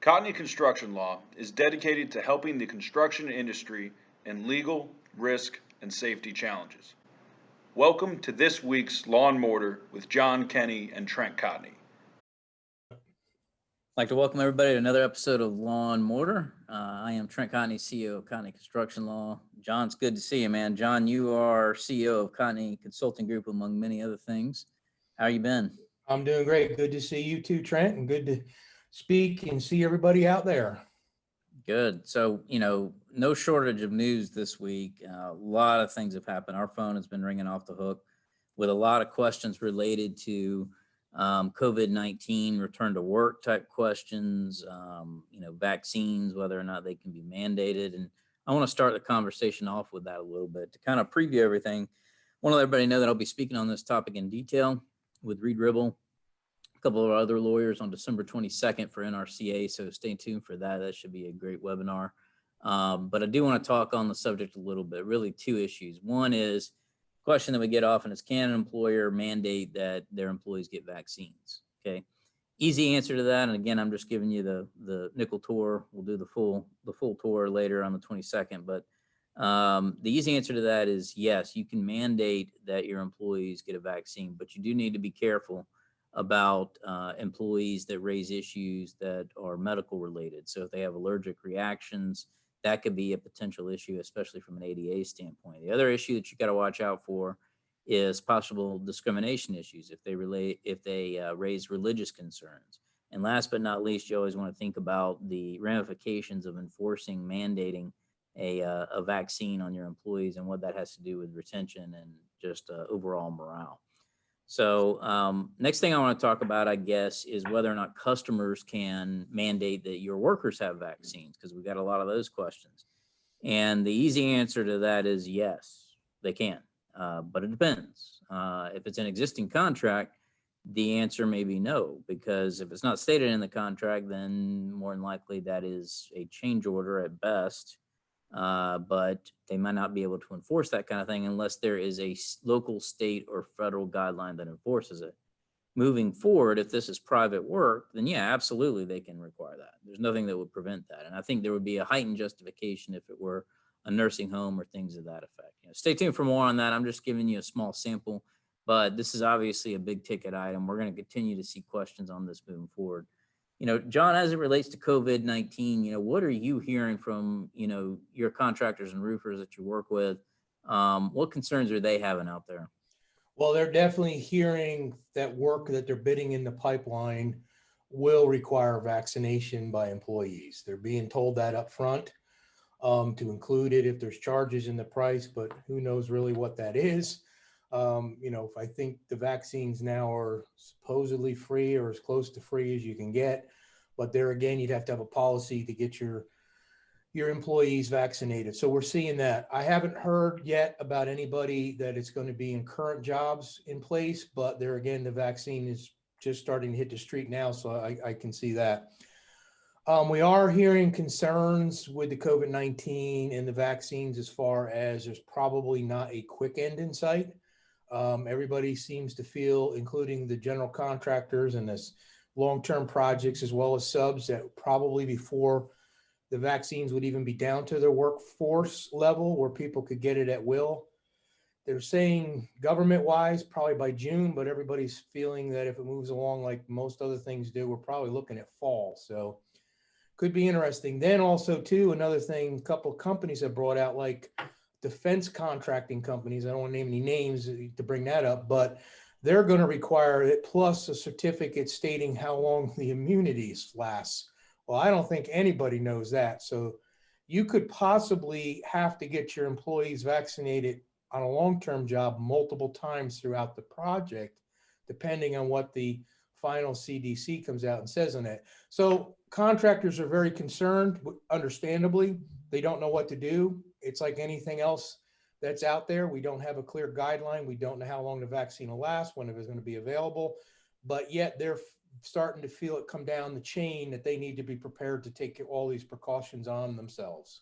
Cottony Construction Law is dedicated to helping the construction industry in legal, risk, and safety challenges. Welcome to this week's Law and Mortar with John Kenny and Trent Cottony. I'd like to welcome everybody to another episode of Law and Mortar. I am Trent Cottony, CEO of Cottony Construction Law. John, it's good to see you, man. John, you are CEO of Cottony Consulting Group, among many other things. How you been? I'm doing great. Good to see you too, Trent, and good to speak and see everybody out there. Good. So, no shortage of news this week. A lot of things have happened. Our phone has been ringing off the hook with a lot of questions related to COVID-19, return to work type questions, vaccines, whether or not they can be mandated. And I want to start the conversation off with that a little bit to kind of preview everything. I want to let everybody know that I'll be speaking on this topic in detail with Reed Ribble, a couple of other lawyers on December 22nd for NRCA. So stay tuned for that. That should be a great webinar. But I do want to talk on the subject a little bit, really two issues. One is a question that we get often is, can an employer mandate that their employees get vaccines? Okay. Easy answer to that. And again, I'm just giving you the nickel tour. We'll do the full tour later on the 22nd. But the easy answer to that is yes, you can mandate that your employees get a vaccine, but you do need to be careful about employees that raise issues that are medical related. So if they have allergic reactions, that could be a potential issue, especially from an ADA standpoint. The other issue that you got to watch out for is possible discrimination issues if they raise religious concerns. And last but not least, you always want to think about the ramifications of mandating a vaccine on your employees and what that has to do with retention and just overall morale. So next thing I want to talk about, I guess, is whether or not customers can mandate that your workers have vaccines, because we've got a lot of those questions. And the easy answer to that is yes, they can, but it depends. If it's an existing contract, the answer may be no, because if it's not stated in the contract, then more than likely that is a change order at best. But they might not be able to enforce that kind of thing unless there is a local, state, or federal guideline that enforces it. Moving forward, if this is private work, then yeah, absolutely they can require that. There's nothing that would prevent that. And I think there would be a heightened justification if it were a nursing home or things of that effect. Stay tuned for more on that. I'm just giving you a small sample, but this is obviously a big ticket item. We're going to continue to see questions on this moving forward. John, as it relates to COVID-19, what are you hearing from, your contractors and roofers that you work with? What concerns are they having out there? Well, they're definitely hearing that work that they're bidding in the pipeline will require vaccination by employees. They're being told that up front to include it if there's charges in the price, but who knows really what that is. If I think the vaccines now are supposedly free or as close to free as you can get, but there again, you'd have to have a policy to get your employees vaccinated. So we're seeing that. I haven't heard yet about anybody that it's going to be in current jobs in place, but there again, the vaccine is just starting to hit the street now. So I can see that. We are hearing concerns with the COVID-19 and the vaccines as far as there's probably not a quick end in sight. Everybody seems to feel, including the general contractors and this long-term projects as well as subs, that probably before the vaccines would even be down to their workforce level where people could get it at will. They're saying government-wise probably by June, but everybody's feeling that if it moves along like most other things do, we're probably looking at fall. So could be interesting. Then also too, another thing, a couple of companies have brought out, like defense contracting companies. I don't want to name any names to bring that up, but they're going to require it plus a certificate stating how long the immunities lasts. Well, I don't think anybody knows that. So you could possibly have to get your employees vaccinated on a long-term job multiple times throughout the project, depending on what the final CDC comes out and says on that. So contractors are very concerned, understandably. They don't know what to do. It's like anything else that's out there. We don't have a clear guideline. We don't know how long the vaccine will last, when it is going to be available, but yet they're starting to feel it come down the chain that they need to be prepared to take all these precautions on themselves.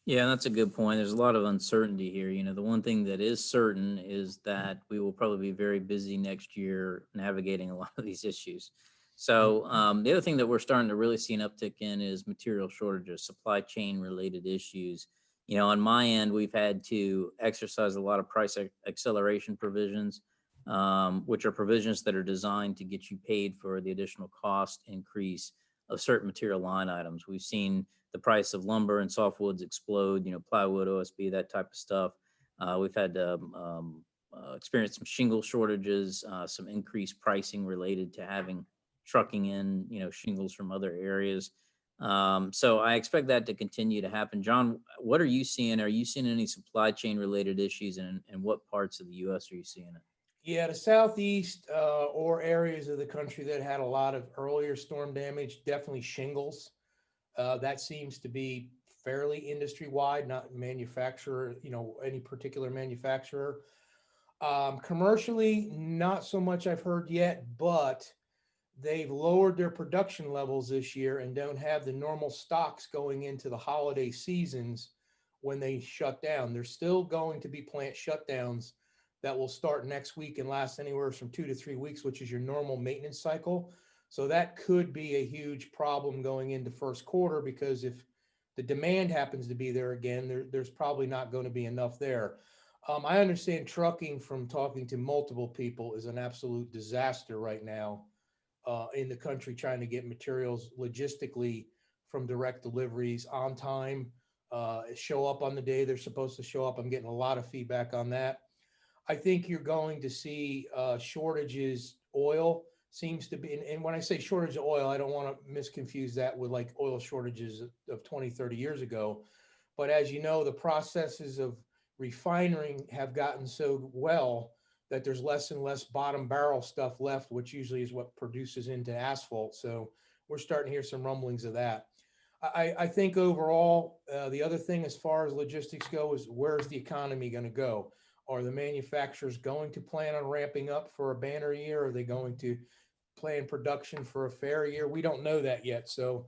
Yeah, that's a good point. There's a lot of uncertainty here. The one thing that is certain is that we will probably be very busy next year navigating a lot of these issues. So the other thing that we're starting to really see an uptick in is material shortages, supply chain related issues. On my end, we've had to exercise a lot of price acceleration provisions, which are provisions that are designed to get you paid for the additional cost increase of certain material line items. We've seen the price of lumber and softwoods explode, plywood, OSB, that type of stuff. We've had to experience some shingle shortages, some increased pricing related to having trucking in, shingles from other areas. So I expect that to continue to happen. John, what are you seeing? Are you seeing any supply chain related issues, and what parts of the U.S. are you seeing it? Yeah, the southeast or areas of the country that had a lot of earlier storm damage, definitely shingles. That seems to be fairly industry wide, not manufacturer, any particular manufacturer. Commercially, not so much I've heard yet, but they've lowered their production levels this year and don't have the normal stocks going into the holiday seasons when they shut down. There's still going to be plant shutdowns that will start next week and last anywhere from 2 to 3 weeks, which is your normal maintenance cycle. So that could be a huge problem going into first quarter, because if the demand happens to be there again, there's probably not going to be enough there. I understand trucking, from talking to multiple people, is an absolute disaster right now in the country, trying to get materials logistically from direct deliveries on time, show up on the day they're supposed to show up. I'm getting a lot of feedback on that. I think you're going to see shortages. Oil seems to be, and when I say shortage of oil, I don't want to misconfuse that with like oil shortages of 20, 30 years ago. But as you know, the processes of refining have gotten so well that there's less and less bottom barrel stuff left, which usually is what produces into asphalt. So we're starting to hear some rumblings of that. I think overall, the other thing as far as logistics go is, where's the economy going to go? Are the manufacturers going to plan on ramping up for a banner year? Are they going to plan production for a fair year? We don't know that yet. So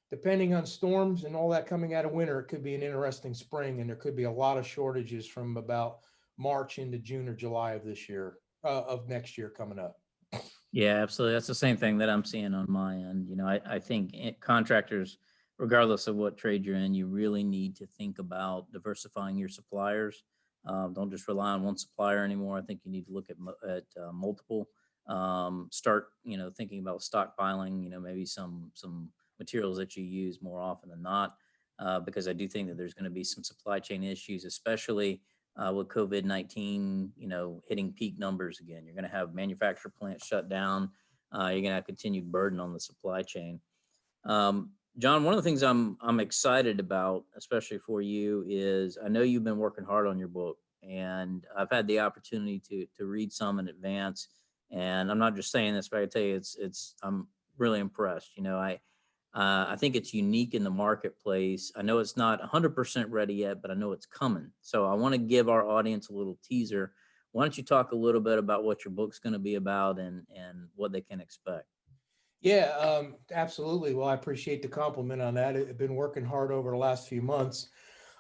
depending on storms and all that coming out of winter, it could be an interesting spring, and there could be a lot of shortages from about March into June or July of this year, of next year coming up. Yeah, absolutely. That's the same thing that I'm seeing on my end. I think contractors, regardless of what trade you're in, you really need to think about diversifying your suppliers. Don't just rely on one supplier anymore. I think you need to look at multiple. Start, thinking about stockpiling. Maybe some materials that you use more often than not, because I do think that there's going to be some supply chain issues, especially with COVID-19, hitting peak numbers again. You're going to have manufacturer plants shut down. You're going to have continued burden on the supply chain. John, one of the things I'm excited about, especially for you, is I know you've been working hard on your book, and I've had the opportunity to read some in advance. And I'm not just saying this, but I can tell you, I'm really impressed. I think it's unique in the marketplace. I know it's not 100% ready yet, but I know it's coming. So I want to give our audience a little teaser. Why don't you talk a little bit about what your book's going to be about and what they can expect? Yeah, absolutely. Well, I appreciate the compliment on that. I've been working hard over the last few months.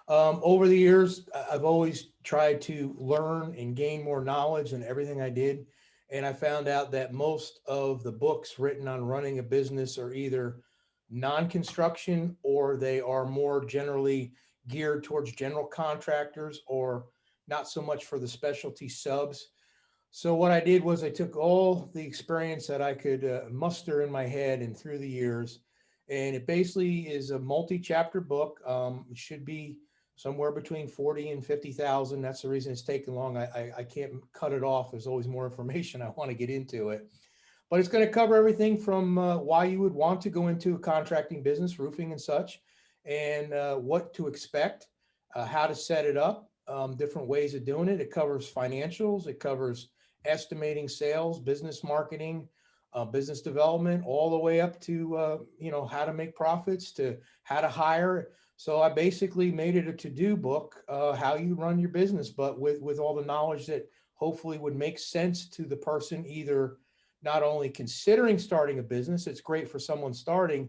Over the years, I've always tried to learn and gain more knowledge in everything I did. And I found out that most of the books written on running a business are either non-construction, or they are more generally geared towards general contractors, or not so much for the specialty subs. So what I did was I took all the experience that I could muster in my head and through the years, and it basically is a multi-chapter book. It should be somewhere between 40 and 50,000. That's the reason it's taken long. I can't cut it off. There's always more information I want to get into it. But it's going to cover everything from why you would want to go into a contracting business, roofing and such, and what to expect, how to set it up, different ways of doing it. It covers financials. It covers estimating sales, business marketing, business development, all the way up to, how to make profits, to how to hire. So I basically made it a to-do book, how you run your business, but with all the knowledge that hopefully would make sense to the person either not only considering starting a business. It's great for someone starting,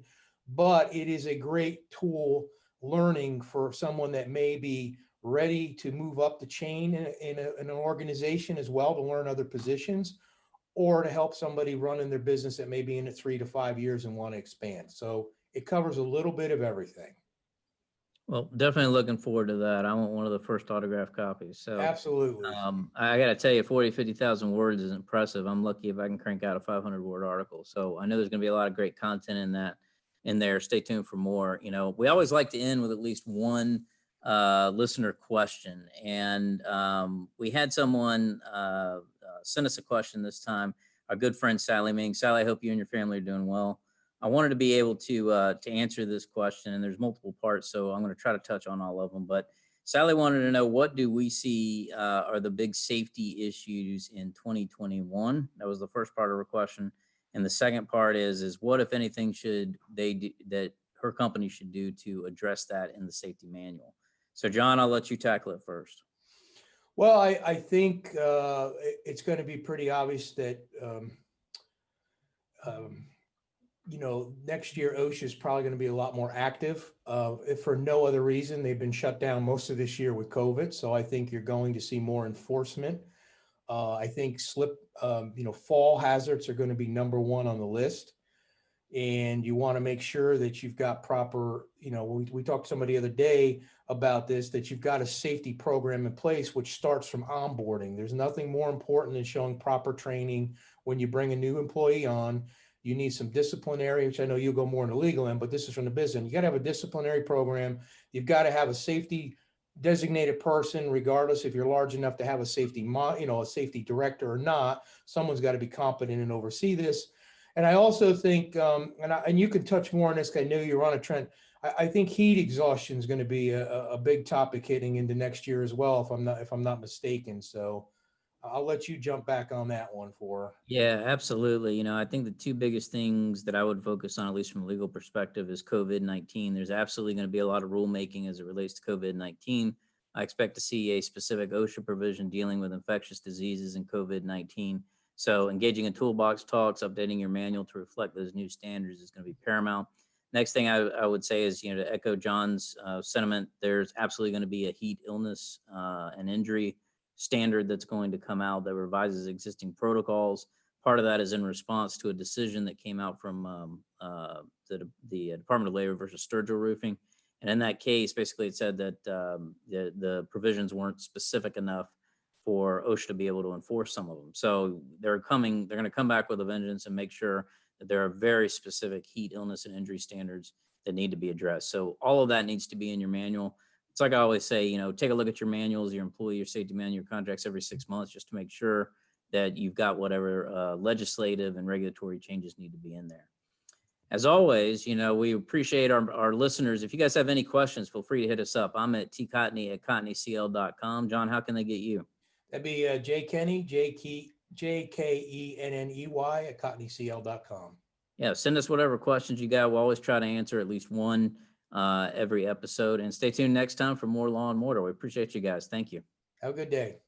but it is a great tool learning for someone that may be ready to move up the chain in an organization as well, to learn other positions, or to help somebody run in their business that may be in it 3 to 5 years and want to expand. So it covers a little bit of everything. Well, definitely looking forward to that. I want one of the first autographed copies. So Absolutely. I got to tell you, 40, 50,000 words is impressive. I'm lucky if I can crank out a 500-word article. So I know there's going to be a lot of great content in there. Stay tuned for more. We always like to end with at least one listener question. And we had someone send us a question this time, our good friend Sally Ming. Sally, I hope you and your family are doing well. I wanted to be able to answer this question, and there's multiple parts, so I'm going to try to touch on all of them. But Sally wanted to know, what do we see are the big safety issues in 2021? That was the first part of her question. And the second part is what, if anything, should they do that her company should do to address that in the safety manual? So, John, I'll let you tackle it first. Well, I think it's going to be pretty obvious that, next year OSHA is probably going to be a lot more active. If for no other reason, they've been shut down most of this year with COVID. So I think you're going to see more enforcement. I think fall hazards are going to be number one on the list. And you want to make sure that you've got proper, we talked to somebody the other day about this, that you've got a safety program in place, which starts from onboarding. There's nothing more important than showing proper training when you bring a new employee on. You need some disciplinary, which I know you'll go more in the legal end, but this is from the business. You got to have a disciplinary program. You've got to have a safety designated person, regardless if you're large enough to have a safety, a safety director or not. Someone's got to be competent and oversee this. And I also think, and you can touch more on this, 'cause I know you're on a Trent. I think heat exhaustion is going to be a big topic hitting into next year as well, if I'm not mistaken. So I'll let you jump back on that one for. Yeah, absolutely. I think the two biggest things that I would focus on, at least from a legal perspective, is COVID-19. There's absolutely going to be a lot of rulemaking as it relates to COVID-19. I expect to see a specific OSHA provision dealing with infectious diseases and COVID-19. So engaging in toolbox talks, updating your manual to reflect those new standards is going to be paramount. Next thing I would say is, to echo John's sentiment, there's absolutely going to be a heat illness and injury standard that's going to come out that revises existing protocols. Part of that is in response to a decision that came out from the Department of Labor versus Sturgill Roofing. And in that case, basically it said that the provisions weren't specific enough for OSHA to be able to enforce some of them. So they're going to come back with a vengeance and make sure that there are very specific heat, illness, and injury standards that need to be addressed. So all of that needs to be in your manual. It's like I always say, take a look at your manuals, your employee, your safety manual, your contracts every 6 months, just to make sure that you've got whatever legislative and regulatory changes need to be in there. As always, we appreciate our listeners. If you guys have any questions, feel free to hit us up. I'm at tcotney@cotneycl.com. John, how can they get you? That'd be jkenney, JKENNEY @cotneycl.com. Yeah, send us whatever questions you got. We'll always try to answer at least one every episode. And stay tuned next time for more Law and Mortar. We appreciate you guys. Thank you. Have a good day.